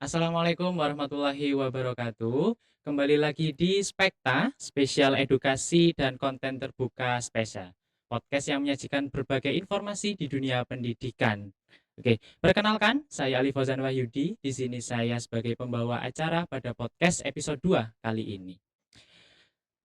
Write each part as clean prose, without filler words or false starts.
Assalamualaikum warahmatullahi wabarakatuh. Kembali lagi di Spekta, spesial edukasi dan konten terbuka spesial. Podcast yang menyajikan berbagai informasi di dunia pendidikan. Oke, perkenalkan, saya Ali Fauzan Wahyudi. Di sini saya sebagai pembawa acara pada podcast episode 2 kali ini.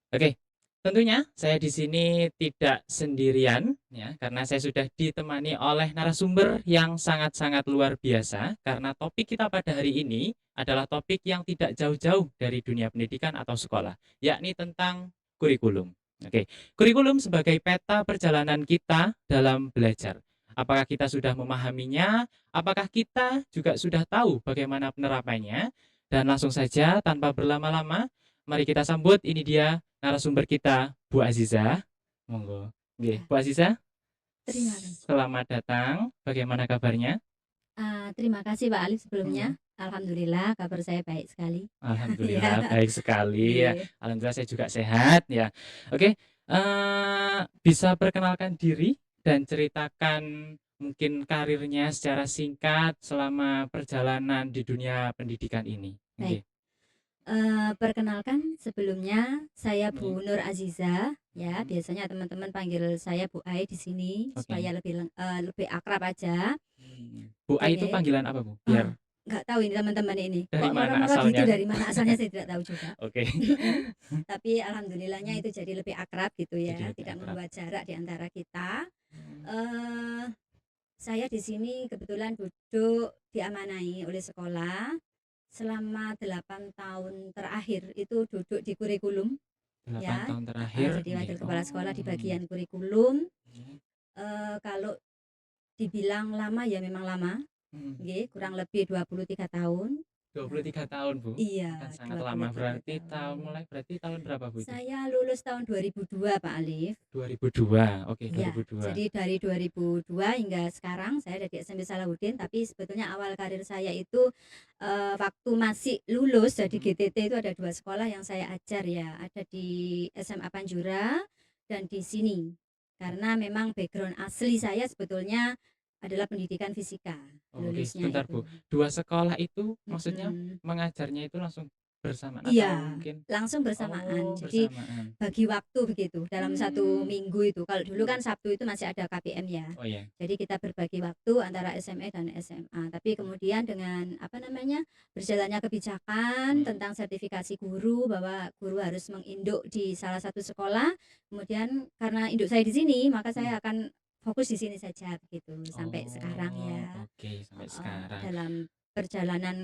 Oke, tentunya saya di sini tidak sendirian ya, karena saya sudah ditemani oleh narasumber yang sangat-sangat luar biasa karena topik kita pada hari ini adalah topik yang tidak jauh-jauh dari dunia pendidikan atau sekolah, yakni tentang kurikulum. Oke, kurikulum sebagai peta perjalanan kita dalam belajar. Apakah kita sudah memahaminya? Apakah kita juga sudah tahu bagaimana penerapannya? Dan langsung saja tanpa berlama-lama, mari kita sambut ini dia narasumber kita, Bu Aziza. Monggo. Nggih, Ya, Bu Aziza, terima kasih. selamat datang. Bagaimana kabarnya? Terima kasih Pak Alif Mhm. sebelumnya. Alhamdulillah kabar saya baik sekali. Alhamdulillah Ya, baik sekali ya. nggih. Alhamdulillah saya juga sehat ya. Oke, bisa perkenalkan diri dan ceritakan mungkin karirnya secara singkat selama perjalanan di dunia pendidikan ini. Baik, Nggih. perkenalkan sebelumnya saya Mhm. Bu Nur Aziza, ya Mhm. biasanya teman-teman panggil saya Bu Ai di sini Oke. supaya lebih akrab aja. Bu A itu Oke, panggilan apa, Bu? oh, Biar nggak tahu ini teman-teman ini, dari kok mana nora-nora gitu asalnya? dari mana asalnya saya tidak tahu juga. Oke. Tapi alhamdulillahnya itu jadi lebih akrab gitu Jadi ya, lebih tidak akrab. membuat jarak di antara kita. Mmm. Eee Saya di sini kebetulan duduk diamanai oleh sekolah selama 8 tahun terakhir itu duduk di kurikulum 8 ya, tahun terakhir, jadi nggih. wakil kepala sekolah di Oh. bagian kurikulum. Mhm. Kalau dibilang lama ya memang lama, Mhm. nggih, kurang lebih 23 tahun. Nah, 23 tahun, Bu? iya Kan sangat lama. 23 Berarti tahun. berarti tahun berapa, Bu, itu? Saya lulus tahun 2002 Pak Alif. 2002. Oke, Iya, 2002. jadi dari 2002 hingga sekarang saya ada di SMP Salahuddin, tapi sebetulnya awal karir saya itu, waktu masih lulus jadi Mhm. GTT itu ada 2 sekolah yang saya ajar ya, ada di SMA Panjura dan di sini. Karena memang background asli saya sebetulnya adalah pendidikan fisika, Oke, lulusnya sebentar, itu. Bu. 2 sekolah itu maksudnya Mhm. mengajarnya itu langsung bersamaan atau Iya, mungkin langsung bersamaan. oh, Jadi bersamaan? bagi waktu begitu dalam satu Mmm. minggu itu. Kalau dulu Mhm. kan Sabtu itu masih ada KPM ya. Oh, iya. Jadi kita berbagi waktu antara SME dan SMA. Tapi Mhm. kemudian dengan apa namanya berjalannya kebijakan Mhm. tentang sertifikasi guru bahwa guru harus menginduk di salah satu sekolah. Kemudian karena induk saya di sini, maka Mhm. saya akan fokus di sini saja begitu sampai sekarang Oh, ya. oke, sampai Heeh, sekarang. dalam perjalanan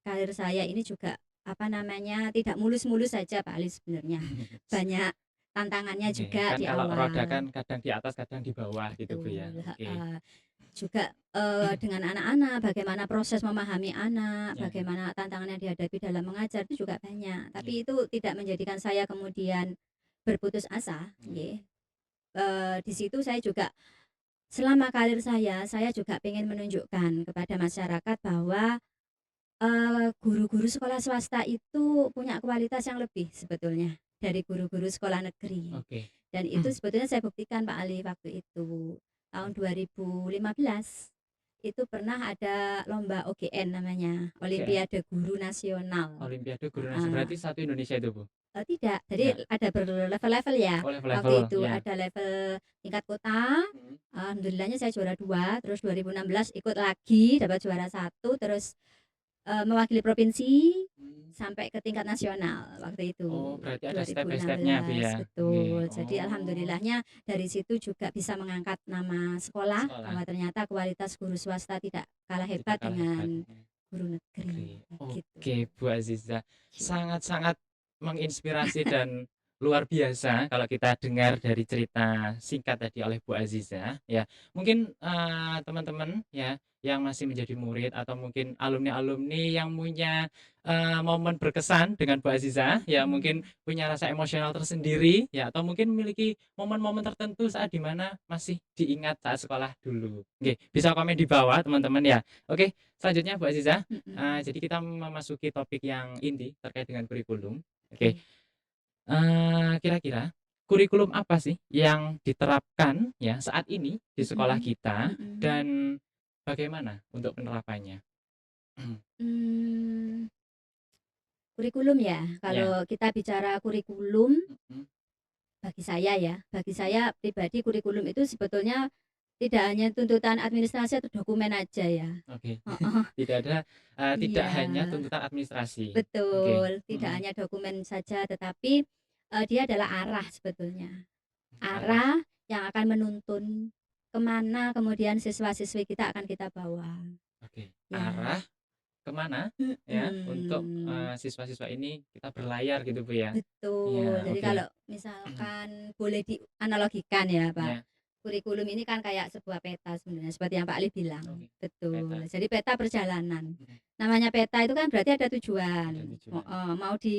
karir saya ini juga apa namanya tidak mulus-mulus saja Pak Ali sebenarnya. Banyak tantangannya Oke, juga kan di kalau roda kan awal. kadang di atas, kadang di bawah gitu, Bu, ya? Betul, Oke. heeh. Juga, dengan anak-anak, bagaimana proses memahami anak, Ya, bagaimana tantangan yang dihadapi dalam mengajar itu juga banyak. ya. Tapi itu tidak menjadikan saya kemudian berputus asa, Mhm. nggih. Di situ saya juga selama karir saya juga pengen menunjukkan kepada masyarakat bahwa guru-guru sekolah swasta itu punya kualitas yang lebih sebetulnya dari guru-guru sekolah negeri. Oke. Dan itu sebetulnya saya buktikan Pak Ali waktu itu. Tahun 2015 itu pernah ada lomba OGN namanya, Oke. Olimpiade Guru Nasional. Olimpiade Guru Nasional Heeh. berarti satu Indonesia itu, Bu? Tidak, jadi Enggak? ada berlevel-level ya. Oh, Waktu level-level, itu ya. ada level tingkat kota, Mhm. alhamdulillahnya saya juara 2, terus 2016 ikut lagi dapat juara 1, terus mewakili provinsi Mmm. sampai ke tingkat nasional waktu Oh, itu, berarti ada step by step-nya, Bu, 2016, ya? Nggih. betul. Jadi Oh, alhamdulillahnya dari situ juga bisa mengangkat nama sekolah, sekolah bahwa ternyata kualitas guru swasta tidak kalah tidak hebat kalah hebat. dengan guru negeri, Oke. gitu. Oke, Bu Aziza. Sangat-sangat menginspirasi dan luar biasa kalau kita dengar dari cerita singkat tadi oleh Bu Aziza, ya. Mungkin, teman-teman ya, yang masih menjadi murid atau mungkin alumni-alumni yang punya, momen berkesan dengan Bu Aziza, ya mungkin Mhm. punya rasa emosional tersendiri, ya atau mungkin memiliki momen-momen tertentu saat di mana masih diingat saat sekolah dulu. Oke, bisa komen di bawah teman-teman ya. Oke, selanjutnya Bu Aziza. Mhm. Jadi kita memasuki topik yang inti terkait dengan kurikulum. Oke, Oke. kira-kira kurikulum apa sih yang diterapkan ya saat ini di sekolah Mhm. kita Mhm. dan bagaimana untuk penerapannya? Mmm, kurikulum ya, Ya, kalau kita bicara kurikulum, mhm, bagi saya pribadi kurikulum itu sebetulnya tidak hanya tuntutan administrasi atau dokumen aja ya. oke. Heeh, Tidak ada, tidak iya, hanya tuntutan administrasi. Oke, betul, tidak mhm, hanya dokumen saja tetapi, dia adalah arah sebetulnya. arah, Arah yang akan menuntun kemana kemudian siswa-siswi kita akan kita bawa. oke. Ya, Arah kemana ya untuk, mhm. siswa-siswa ini kita berlayar gitu, Bu, ya? Betul. Iya, Jadi oke. kalau misalkan boleh dianalogikan ya, Pak, Ya, kurikulum ini kan kayak sebuah peta sebenarnya seperti yang Pak Ali bilang. oke. Betul. Peta, Jadi peta perjalanan. mhm, Namanya peta itu kan berarti ada ada tujuan. tujuan. Heeh, mau di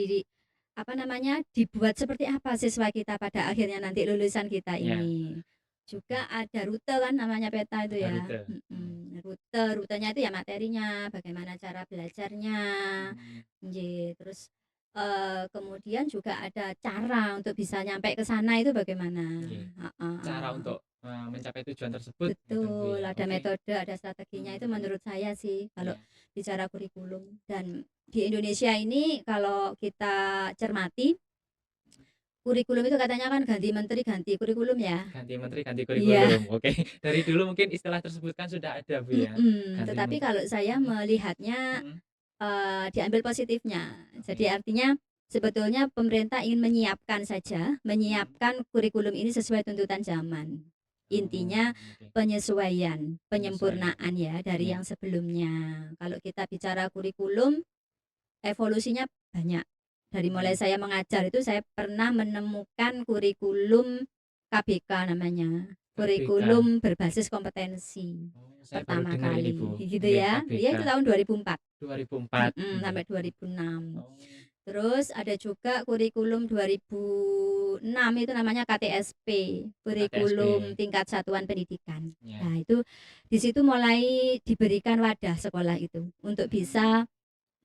apa namanya, dibuat seperti apa siswa kita pada akhirnya nanti lulusan kita Ya, ini. mhm, Juga ada rute kan namanya peta itu ada ya. rute, Rutenya itu ya materinya, bagaimana cara belajarnya, mmm, nggih. Terus kemudian juga ada cara untuk bisa nyampe ke sana itu bagaimana? oke. Heeh Cara heeh. untuk, mencapai tujuan tersebut gitu, Bu, Betul, ya? ada Oke, metode, ada strateginya itu mhm, menurut saya sih kalau iya, bicara kurikulum. Dan di Indonesia ini kalau kita cermati, kurikulum itu katanya kan ganti menteri, ganti kurikulum ya? ganti menteri, ganti Iya, kurikulum, oke. Dari dulu mungkin istilah tersebut kan sudah ada, Bu, ya? Ganti tetapi kalau saya mhm, melihatnya mhm, diambil positifnya. Jadi oke, artinya sebetulnya pemerintah ingin menyiapkan saja, mhm. menyiapkan kurikulum ini sesuai tuntutan zaman. Oh, Intinya oke. penyesuaian, Penyesuaian, penyempurnaan ya dari iya, yang sebelumnya. Kalau kita bicara kurikulum, evolusinya banyak. Dari mulai mhm, saya mengajar itu saya pernah menemukan kurikulum KBK namanya, KBK. kurikulum berbasis kompetensi Oh, saya baru pertama dengar ini, Bu. kali, gitu Oke, ya. KBK Ya itu tahun 2004. 2004, oke. Sampai 2006. Oh, Terus ada juga kurikulum 2006 itu namanya KTSP, kurikulum KTSP, tingkat satuan pendidikan. ya. Nah, itu di situ mulai diberikan wadah sekolah itu untuk Mmm, bisa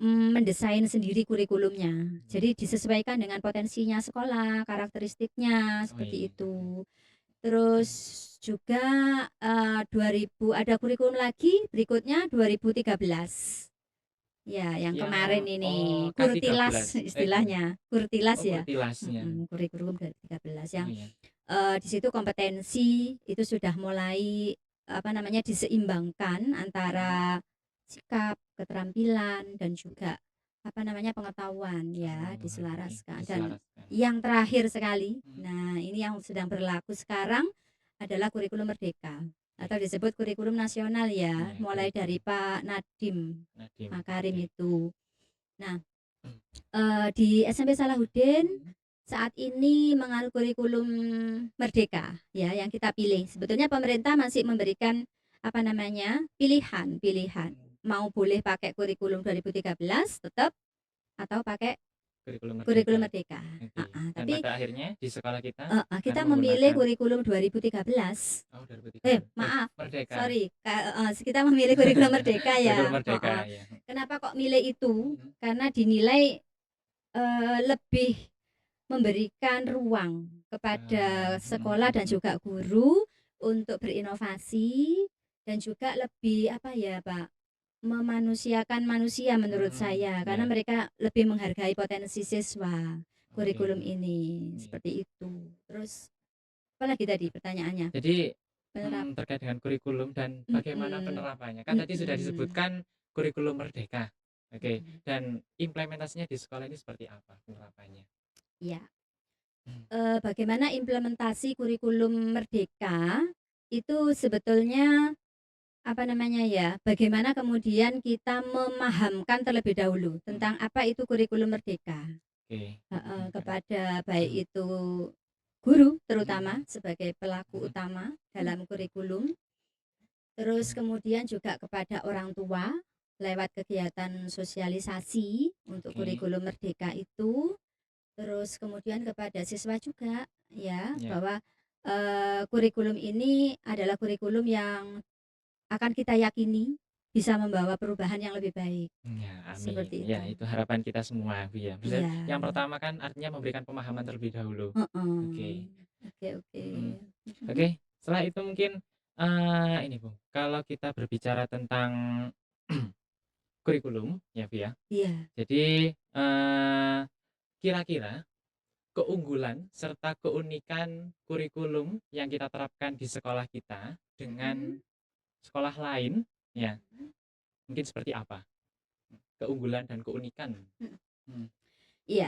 mendesain sendiri kurikulumnya. iya. Jadi disesuaikan dengan potensinya sekolah, karakteristiknya Oh, seperti iya, mhm, itu. Terus juga 2000 ada kurikulum lagi berikutnya 2013. Ya, yang kemarin yang ini, oh, kurtilas K13, bukan. istilahnya, kurtilas Oh, ya, Kurtilasnya. kurikulum 2013 Oh, yang, iya, di situ kompetensi itu sudah mulai, apa namanya, diseimbangkan mhm. antara sikap, keterampilan, dan juga, apa namanya, pengetahuan ya, Oh, oke, diselaraskan. Dan diselaraskan. yang terakhir sekali, Mhm, nah ini yang sedang berlaku sekarang adalah kurikulum merdeka oke. atau disebut kurikulum nasional ya, Iya, mulai dari kurikulum Pak Nadiem Nadiem, Makarim oke. itu. Nah, di SMP Salahuddin Mhm, saat ini menganut kurikulum merdeka ya yang kita pilih. Sebetulnya pemerintah masih memberikan apa namanya? Pilihan. mhm. Mau boleh pakai kurikulum 2013 tetap atau pakai Kurikulum kurikulum Merdeka, merdeka. oke. Dan Tapi pada akhirnya di sekolah kita kita karena memilih menggunakan kurikulum 2013. oh, 2013, Maaf, Merdeka. sorry, kita memilih kurikulum merdeka Kurikulum ya, Merdeka, ya. Kenapa kok milih itu? Mhm, Karena dinilai lebih memberikan ruang kepada mhm, sekolah dan mhm. juga guru untuk berinovasi dan juga lebih apa ya, Pak, memanusiakan manusia menurut saya karena Iya, mereka lebih menghargai potensi siswa oke, kurikulum ini, iya. seperti itu. Terus apalagi tadi pertanyaannya? Jadi, Penerap terkait dengan kurikulum dan bagaimana mhm, penerapannya, kan tadi sudah mhm, disebutkan kurikulum Merdeka, oke, mhm, dan implementasinya di sekolah ini seperti apa penerapannya? iya. Mmm, Bagaimana implementasi kurikulum merdeka itu sebetulnya apa namanya ya, bagaimana kemudian kita memahamkan terlebih dahulu mhm, tentang apa itu kurikulum merdeka, oke, memahamkan, kepada baik itu guru terutama mhm, sebagai pelaku mhm, utama dalam kurikulum, terus kemudian juga kepada orang tua lewat kegiatan sosialisasi untuk oke, kurikulum merdeka itu. Terus kemudian kepada siswa juga ya, iya, bahwa, kurikulum ini adalah kurikulum yang akan kita yakini bisa membawa perubahan yang lebih baik, iya, amin. seperti Ya, itu. itu harapan kita semua, Bu, ya. Maksudnya Iya, yang pertama kan artinya memberikan pemahaman terlebih dahulu, oke, heeh. Oke oke. mhm. Mhm, Oke, setelah itu mungkin, ini, Bu, kalau kita berbicara tentang kurikulum ya, Bu, ya. Iya. Jadi, kira-kira keunggulan serta keunikan kurikulum yang kita terapkan di sekolah kita Mhm. dengan sekolah lain ya, Mhm. mungkin seperti apa? Keunggulan dan keunikan. Mhm. Hmm, Iya,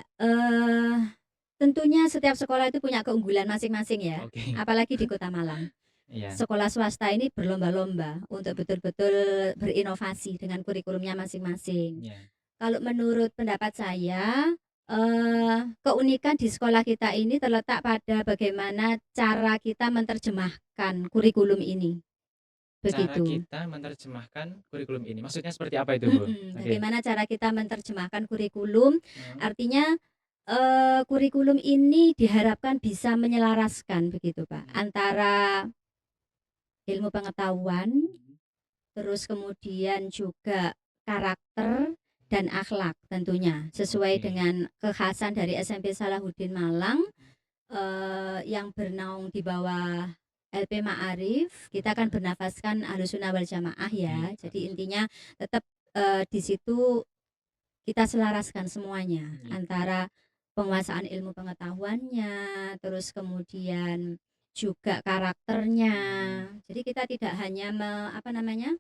tentunya setiap sekolah itu punya keunggulan masing-masing ya, oke. apalagi di Kota Malang. Iya. Sekolah swasta ini berlomba-lomba untuk Hmm, betul-betul berinovasi dengan kurikulumnya masing-masing. iya. Kalau menurut pendapat saya, keunikan di sekolah kita ini terletak pada bagaimana cara kita menerjemahkan kurikulum ini, Cara begitu. kita menerjemahkan kurikulum ini, maksudnya seperti apa itu, Bu? Oke. Bagaimana cara kita menerjemahkan kurikulum, Heeh, artinya, kurikulum ini diharapkan bisa menyelaraskan begitu, Pak, mhm, antara ilmu pengetahuan, mhm, terus kemudian juga karakter dan mhm. akhlak tentunya, sesuai Oke. dengan kekhasan dari SMP Salahuddin Malang, yang bernaung di bawah LP Ma'arif, kita kan Mhm, bernafaskan Ahlussunnah wal Jamaah ya. oke, Jadi harus. intinya tetap, di situ kita selaraskan semuanya, Iya, antara penguasaan ilmu pengetahuannya, terus kemudian juga karakternya. mhm, Jadi kita tidak hanya apa namanya,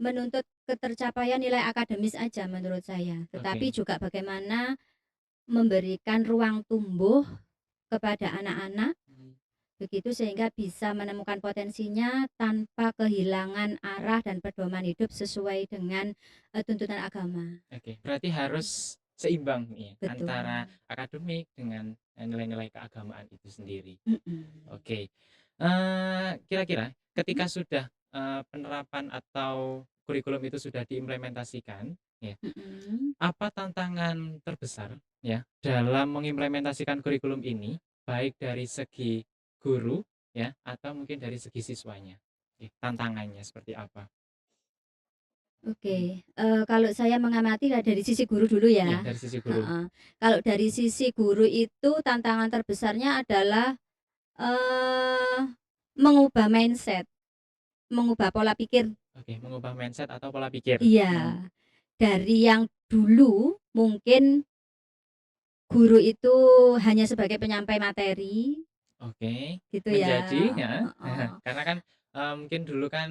menuntut ketercapaian nilai akademis aja menurut saya, tetapi oke. juga bagaimana memberikan ruang tumbuh kepada anak-anak, Mhm, begitu sehingga bisa menemukan potensinya tanpa kehilangan arah dan pedoman hidup sesuai dengan, tuntunan agama. oke. Berarti harus seimbang nih Betul. antara akademik dengan, nilai-nilai keagamaan itu sendiri. Mhm. Oke. Kira-kira Mhm. ketika sudah, penerapan atau kurikulum itu sudah diimplementasikan, ya, Mhm. apa tantangan terbesar, ya, dalam mengimplementasikan kurikulum ini, baik dari segi guru, ya, atau mungkin dari segi siswanya? Oke, tantangannya seperti apa? Mhm, Oke, kalau saya mengamati dari sisi guru dulu iya, ya, dari sisi guru. heeh. Kalau dari sisi guru itu tantangan terbesarnya adalah, eee, mengubah mindset, mengubah pola pikir. Oke, mengubah mindset atau pola pikir. Mhm, Iya, dari yang dulu mungkin guru itu hanya sebagai penyampai materi, oke. gitu ya, Menjadi heeh, heeh, karena kan, mungkin dulu kan,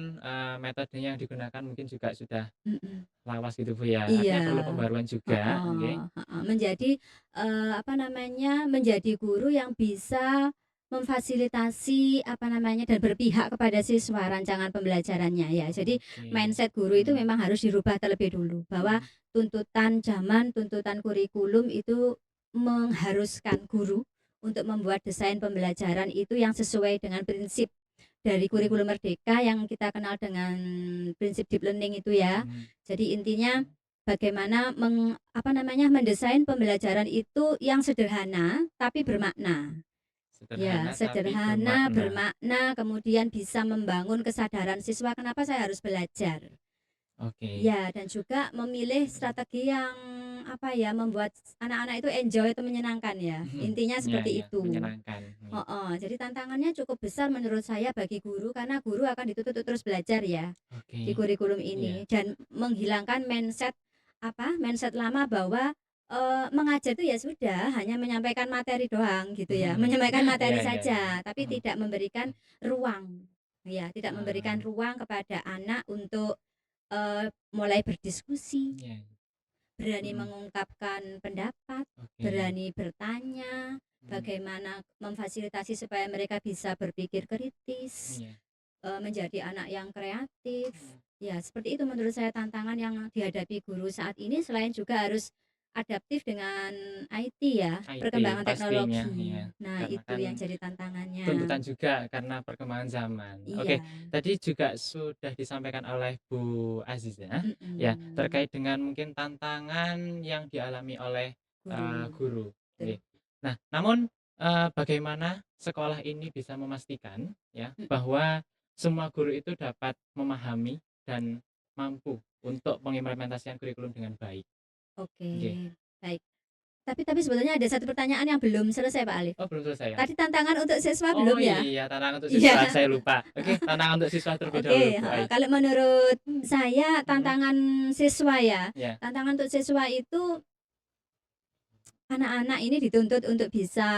metodenya yang digunakan mungkin juga sudah mhm. lawas gitu, Bu, ya. Iya, Artinya perlu pembaruan juga, heeh oke. heeh, menjadi, apa namanya, menjadi guru yang bisa memfasilitasi, apa namanya, dan berpihak kepada siswa rancangan pembelajarannya ya. Jadi Oke. mindset guru itu Mhm, memang harus dirubah terlebih dulu, bahwa mhm, tuntutan zaman, tuntutan kurikulum itu mengharuskan guru untuk membuat desain pembelajaran itu yang sesuai dengan prinsip dari mhm, kurikulum merdeka yang kita kenal dengan prinsip deep learning itu ya. mhm, Jadi intinya bagaimana apa namanya, mendesain pembelajaran itu yang sederhana tapi mhm. bermakna. Ya, Sederhana tapi sederhana, bermakna. bermakna, kemudian bisa membangun kesadaran siswa kenapa saya harus belajar. Oke. Ya, dan juga memilih strategi yang apa ya, membuat anak-anak itu enjoy atau menyenangkan ya. Mhm. Intinya Iya, seperti iya, itu. menyenangkan, iya. Heeh, jadi tantangannya cukup besar menurut saya bagi guru karena guru akan dituntut untuk terus belajar ya di Oke, kurikulum iya, ini dan menghilangkan mindset apa, mindset lama bahwa, mengajar itu ya sudah hanya menyampaikan materi doang gitu ya, mhm. menyampaikan Iya, materi iya, iya. saja tapi Mhm. tidak memberikan ruang, ya tidak memberikan Ah, ruang kepada anak untuk, mulai berdiskusi, iya, berani mhm, mengungkapkan pendapat, oke, berani bertanya, mhm, bagaimana memfasilitasi supaya mereka bisa berpikir kritis, iya, menjadi anak yang kreatif. mhm. Ya, seperti itu menurut saya tantangan yang dihadapi guru saat ini selain juga harus adaptif dengan IT ya, IT perkembangan pastinya, iya, teknologi. Nah, karena itu kan yang jadi tantangannya. tuntutan juga karena perkembangan zaman. Iya, Oke, tadi juga sudah disampaikan oleh Bu Aziza, ya, mhm, terkait dengan mungkin tantangan yang dialami oleh, guru, guru, betul. oke. Nah, namun, bagaimana sekolah ini bisa memastikan, ya, Mhm, bahwa semua guru itu dapat memahami dan mampu untuk mengimplementasikan kurikulum dengan baik? oke, Oke, baik. Tapi sebetulnya ada satu pertanyaan yang belum selesai Pak Alif. Oh, belum selesai ya? Tadi tantangan untuk siswa Oh belum ya? iya, tantangan untuk Iya. siswa, saya lupa. Oke, tantangan untuk siswa terlebih dahulu, Oke, Bu Ai. kalau menurut saya Mhm, tantangan siswa ya, ya. tantangan untuk siswa itu anak-anak ini dituntut untuk bisa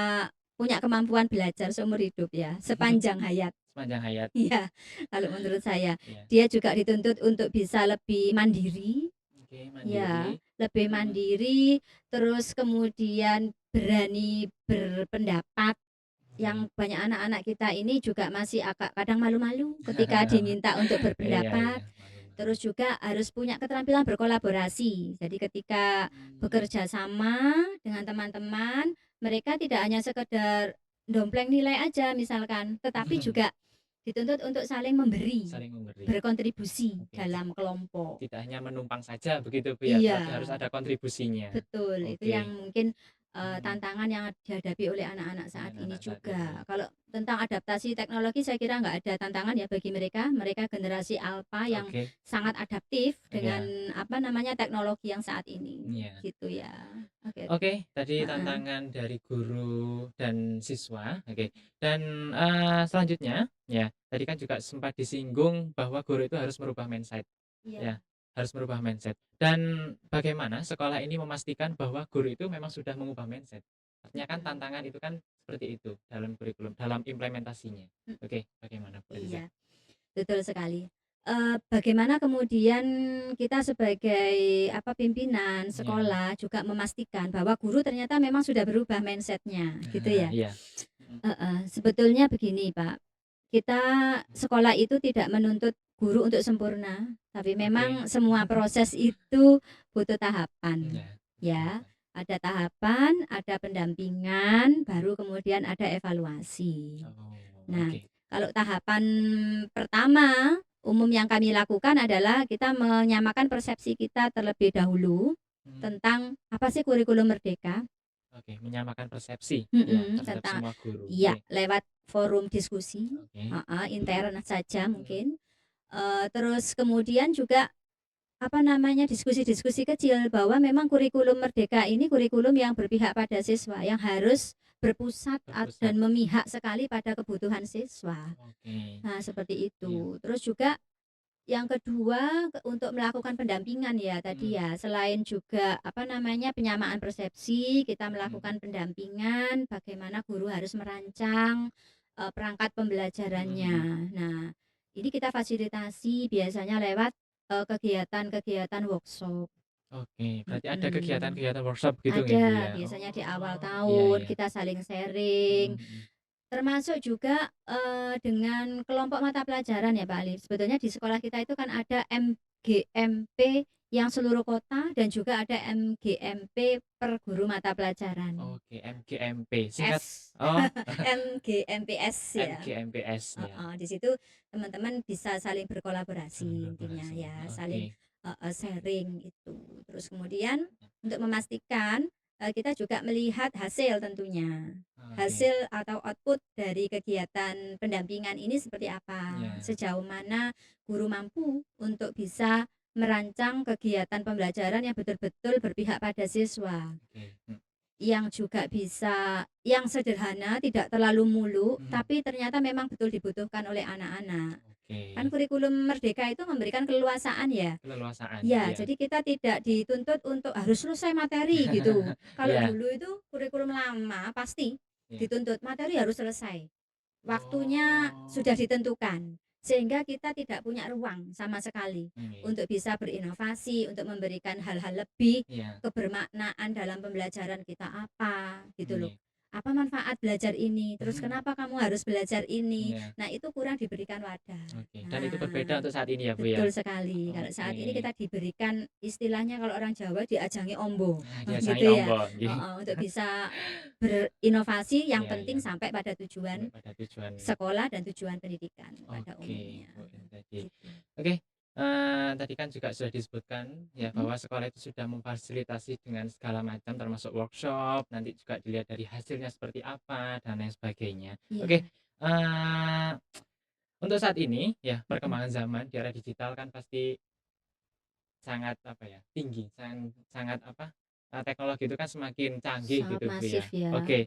punya kemampuan belajar seumur hidup ya, sepanjang hayat. Sepanjang hayat. Iya, kalau menurut saya. Iya. Dia juga dituntut untuk bisa lebih mandiri, Oke, mandiri. ya, lebih Mhm, mandiri, terus kemudian berani berpendapat. oke. Yang banyak anak-anak kita ini juga masih agak kadang malu-malu ketika diminta untuk Iya, berpendapat. iya, malu-malu. Terus juga harus punya keterampilan berkolaborasi. Jadi ketika Mmm, bekerja sama dengan teman-teman, mereka tidak hanya sekedar dompleng nilai aja misalkan, tetapi juga dituntut untuk saling memberi, saling memberi. berkontribusi Oke, dalam kelompok. tidak hanya menumpang saja begitu, Bu, ya, Iya. tetapi harus ada kontribusinya. Betul, itu yang Oke. mungkin, Mhm, tantangan yang dihadapi oleh anak-anak saat ini anak-anak saat ini. juga. Kalau tentang adaptasi teknologi saya kira nggak ada tantangan ya bagi mereka. Mereka generasi alfa yang Oke, sangat adaptif dengan, iya, apa namanya, teknologi yang saat ini, iya. gitu ya. Oke, Oke, tadi heeh, tantangan dari guru dan siswa, oke. Dan, selanjutnya, ya, tadi kan juga sempat disinggung bahwa guru itu harus merubah mindset, iya, ya, harus merubah mindset. Dan bagaimana sekolah ini memastikan bahwa guru itu memang sudah mengubah mindset? Artinya kan mhm, tantangan itu kan seperti itu dalam kurikulum, dalam implementasinya. mhm, Oke, bagaimana Bu Eliza? iya. Betul sekali. Bagaimana kemudian kita sebagai apa, pimpinan Iya. sekolah juga memastikan bahwa guru ternyata memang sudah berubah mindsetnya gitu Nah, ya? iya. Mhm, Heeh, sebetulnya begini Pak, kita sekolah itu tidak menuntut guru untuk sempurna, tapi oke. memang semua proses itu butuh tahapan, Iya, ya. tahapan. Ada tahapan, ada pendampingan, baru kemudian ada evaluasi. Oh, Nah, oke. kalau tahapan pertama umum yang kami lakukan adalah kita menyamakan persepsi kita terlebih dahulu Mmm. tentang apa sih kurikulum merdeka. Oke, menyamakan persepsi ya terhadap Tentang semua guru. iya, Oke, lewat forum diskusi, oke. heeh, intern saja Mhm, mungkin, terus kemudian juga, apa namanya, diskusi-diskusi kecil bahwa memang kurikulum merdeka ini kurikulum yang berpihak pada siswa, yang harus berpusat berpusat. dan memihak sekali pada kebutuhan siswa. Oke, Nah, seperti iya. itu. Terus juga yang kedua, untuk melakukan pendampingan ya tadi Mhm, ya, selain juga apa namanya, penyamaan persepsi, kita mhm, melakukan pendampingan, bagaimana guru harus merancang, perangkat mhm, pembelajarannya. mhm. Nah, ini kita fasilitasi biasanya lewat, kegiatan-kegiatan workshop. Oke, berarti ada Mhm. kegiatan-kegiatan workshop gitu nggih, Bu, Ada, ya? biasanya di awal Oh, iya, tahun iya. kita saling Mhm, sharing. mhm. Termasuk juga, dengan kelompok mata pelajaran ya Pak Alif. Sebetulnya di sekolah kita itu kan ada MGMP yang seluruh kota dan juga ada MGMP per guru mata pelajaran. Oke, MGMP singkat S, oh, MGMPS ya. MGMPS ya, Heeh, di situ teman-teman bisa saling berkolaborasi intinya kolaborasi. ya, Oke, saling, sharing itu. Terus kemudian untuk memastikan, kita juga melihat hasil tentunya. oke. Hasil atau output dari kegiatan pendampingan ini seperti apa, Iya, sejauh mana guru mampu untuk bisa merancang kegiatan pembelajaran yang betul-betul berpihak pada siswa. oke. Yang juga bisa yang sederhana, tidak terlalu muluk, Mhm, tapi ternyata memang betul dibutuhkan oleh anak-anak. Kan oke. kurikulum merdeka itu memberikan keleluasaan ya. Keleluasaan, Ya, iya. jadi kita tidak dituntut untuk harus selesai materi gitu. Kalau Iya, dulu itu kurikulum lama pasti iya. dituntut materi harus selesai. Waktunya sudah Oh, ditentukan, sehingga kita tidak punya ruang sama sekali oke. untuk bisa berinovasi, untuk memberikan hal-hal lebih, Iya, kebermaknaan dalam pembelajaran kita apa, gitu loh. iya. Apa manfaat belajar ini? Terus kenapa kamu harus belajar ini? Iya, Nah, itu kurang diberikan wadah. oke. Dan itu berbeda Nah, untuk saat ini ya, Bu, ya? betul sekali. Kalau Oke. saat ini kita diberikan istilahnya kalau orang Jawa diajangi ombo, Nah, diasangi gitu ya. ombak, nggih. Heeh, untuk bisa berinovasi yang Iya, iya. penting sampai pada Sampai tujuan pada tujuan. sekolah dan tujuan pendidikan pada Oke, umumnya, Bu, ini tadi. gitu. Oke, tadi kan juga sudah disebutkan ya Mhm, bahwa sekolah itu sudah memfasilitasi dengan segala macam termasuk workshop, nanti juga dilihat dari hasilnya seperti apa dan lain sebagainya. Oke, iya, eee, untuk saat ini ya mhm, perkembangan zaman di era digital kan pasti sangat apa ya, tinggi, sangat apa teknologi itu kan semakin canggih Sangat gitu, Bu, masif ya. ya. Oke,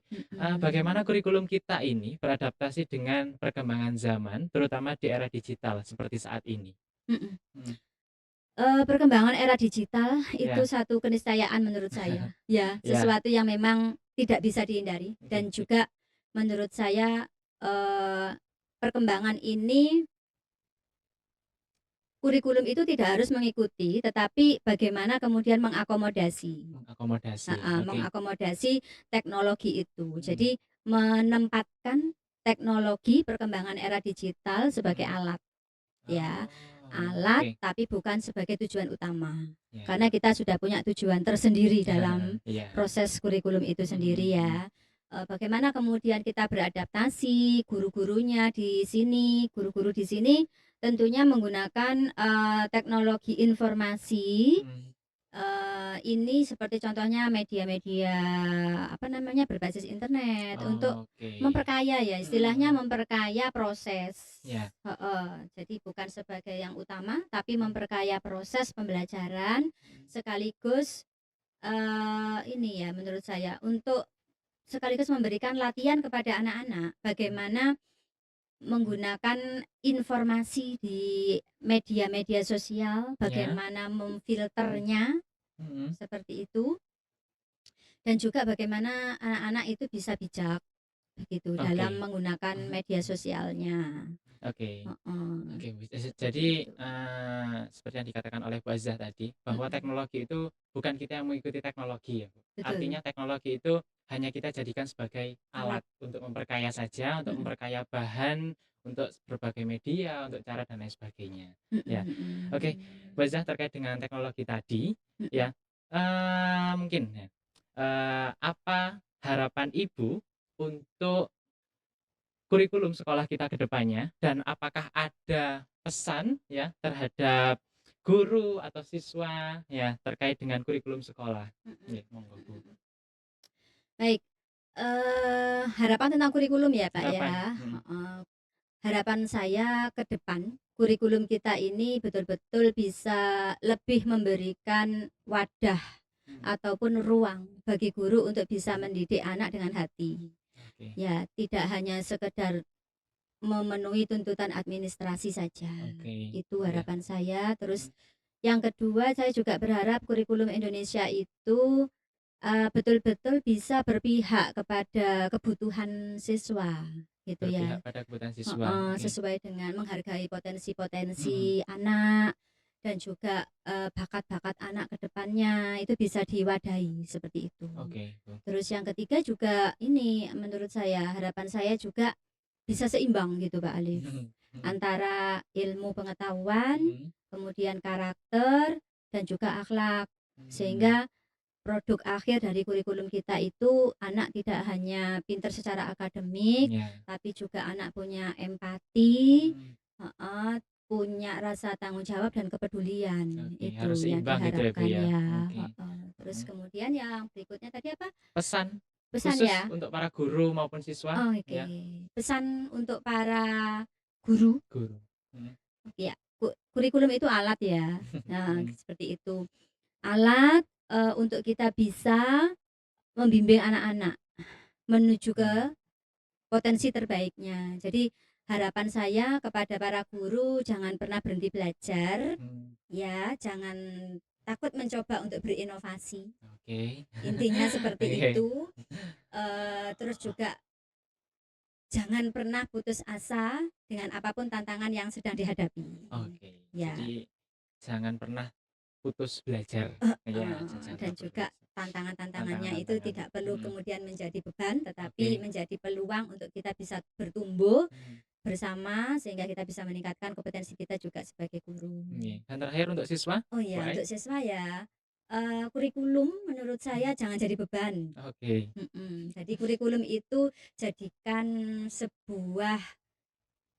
bagaimana Mhm. kurikulum kita ini beradaptasi dengan perkembangan zaman, terutama di era digital seperti saat ini? Mhm. Mhm, Perkembangan era digital itu ya satu keniscayaan menurut saya, ya, ya, sesuatu yang memang tidak bisa dihindari dan oke, juga menurut saya, eee, perkembangan ini kurikulum itu tidak harus mengikuti, tetapi bagaimana kemudian mengakomodasi, mengakomodasi, heeh, oke, mengakomodasi teknologi itu. mhm Jadi menempatkan teknologi perkembangan era digital sebagai mhm. alat. Ya, Oh, alat oke, tapi bukan sebagai tujuan utama. ya, Karena kita sudah punya tujuan tersendiri dalam iya, proses kurikulum itu mhm sendiri mhm, ya. Bagaimana kemudian kita beradaptasi, guru-gurunya di sini, guru-guru di sini tentunya menggunakan teknologi informasi. mhm, Ini seperti contohnya media-media apa namanya berbasis internet untuk oke, memperkaya ya mhm istilahnya mhm, memperkaya proses. iya, Heeh, jadi bukan sebagai yang utama tapi mhm memperkaya proses pembelajaran mhm, sekaligus ini ya menurut saya untuk sekaligus memberikan latihan kepada anak-anak mhm bagaimana mhm, menggunakan informasi di media-media sosial, iya, bagaimana memfilternya mhm, seperti itu, dan juga bagaimana anak-anak itu bisa bijak begitu oke, dalam menggunakan mhm media mhm, sosialnya. oke. Heeh, Oke, seperti jadi, itu. seperti yang dikatakan oleh Bu Azah tadi, bahwa Mhm, teknologi itu bukan kita yang mengikuti teknologi ya, Bu. betul, Artinya teknologi itu hanya kita jadikan sebagai alat. alat untuk memperkaya saja, untuk Mhm, memperkaya bahan, untuk berbagai media, untuk cara dan lain sebagainya. Ya, mhm oke, mhm. Bu Azah terkait dengan teknologi tadi, Mhm. ya, mungkin ya, apa harapan Ibu untuk kurikulum sekolah kita ke depannya dan apakah ada pesan ya terhadap guru atau siswa ya terkait dengan kurikulum sekolah? Mhm Nggih, monggo Bu. mhm. Baik, harapan tentang kurikulum ya, Pak, Harapan, ya? mhm, Heeh. Harapan saya ke depan, kurikulum kita ini betul-betul bisa lebih memberikan wadah mhm ataupun ruang bagi guru untuk bisa mhm, mendidik anak dengan hati. oke Ya, tidak hanya sekedar memenuhi tuntutan administrasi saja. oke, Itu iya, harapan saya. Terus mhm, yang kedua, saya juga berharap kurikulum Indonesia itu betul-betul bisa berpihak kepada kebutuhan siswa, gitu berpihak ya. pada kebutuhan siswa, Heeh, oke, sesuai dengan menghargai mhm, potensi-potensi anak dan juga, bakat-bakat anak ke depannya itu bisa diwadahi, seperti itu. oke Bu, Terus yang ketiga juga ini, menurut saya, harapan saya juga bisa seimbang gitu, Pak Alif, mhm mhm antara ilmu pengetahuan, mhm, kemudian karakter, dan juga akhlak. mmm, Sehingga produk akhir dari kurikulum kita itu anak tidak hanya pintar secara akademik, iya, tapi juga anak punya empati, mmm, heeh, punya rasa tanggung jawab dan kepedulian. oke harus Itu yang seimbang gitu ya Bu diharapkan ya, ya, oke, heeh. Terus mhm. kemudian yang berikutnya tadi apa? Pesan Pesan khusus ya? untuk para guru maupun siswa Oh, oke. ya, Pesan untuk para guru, guru, mhm. ya, kurikulum itu alat ya. Nah, Mhm seperti itu. Alat, untuk kita bisa membimbing anak-anak menuju mhm ke potensi terbaiknya. Jadi harapan saya kepada para guru jangan pernah berhenti belajar, mhm, ya, jangan takut mencoba untuk berinovasi. oke. Intinya seperti Oke itu. Terus juga jangan pernah putus asa dengan apapun tantangan yang sedang dihadapi. oke. Ya, Jadi jangan pernah putus belajar. Ya, jangan dan pernah putus juga belajar. tantangan-tantangannya itu Tantangan-tantangan. tidak perlu Mhm, kemudian menjadi beban, tetapi oke. menjadi peluang untuk kita bisa bertumbuh Mhm, bersama sehingga kita bisa meningkatkan kompetensi kita juga sebagai guru. iya. Dan terakhir untuk siswa, Oh Bu ya, Ai? untuk siswa ya, kurikulum menurut saya Mhm, jangan jadi beban. oke. Jadi kurikulum itu jadikan sebuah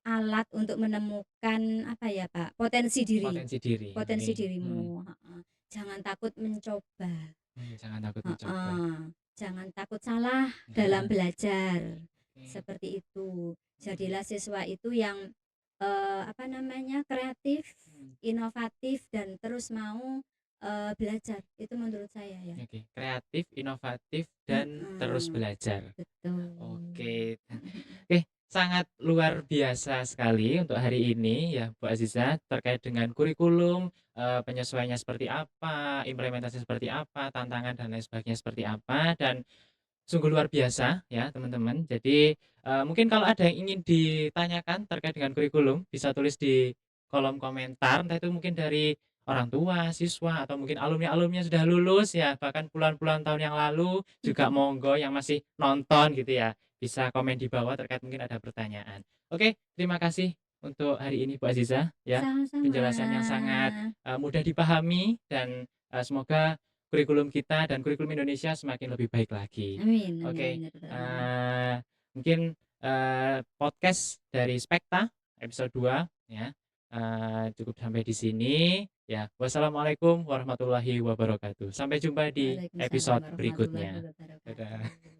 alat untuk menemukan apa ya, Pak, potensi diri, Potensi diri, potensi oke. dirimu, Mhm, heeh. Jangan takut mencoba, jangan takut mencoba. heeh. Jangan takut salah dalam Oke. belajar, seperti itu. Mhm, Jadilah siswa itu yang, apa namanya, kreatif, mhm, inovatif, dan terus mau belajar, itu menurut saya ya. Oke, kreatif, inovatif, dan terus Mhm, belajar. betul. Oke. Mhm mhm. Oke, sangat luar biasa sekali untuk hari ini ya, Bu Aziza, terkait dengan kurikulum, penyesuaiannya seperti apa, implementasi seperti apa, tantangan dan lain sebagainya seperti apa, dan sungguh luar biasa ya, teman-teman. Jadi, mungkin kalau ada yang ingin ditanyakan terkait dengan kurikulum, bisa tulis di kolom komentar, entah itu mungkin dari orang tua, siswa, atau mungkin alumni-alumni yang sudah lulus ya, bahkan puluhan-puluhan tahun yang lalu, juga monggo yang masih nonton gitu ya, bisa komen di bawah terkait mungkin ada pertanyaan. Oke, terima kasih untuk hari ini Bu Aziza ya, Sama-sama. penjelasan yang sangat, mudah dipahami dan, semoga kurikulum kita dan kurikulum Indonesia semakin lebih baik lagi. Amin amin Oke, amin ya rabbal alamin. mungkin, podcast dari Spekta episode 2 ya, cukup sampai di sini ya. Wassalamualaikum warahmatullahi wabarakatuh. Sampai jumpa di Waalaikumsalam episode warahmatullahi berikutnya. wabarakatuh. Dadah.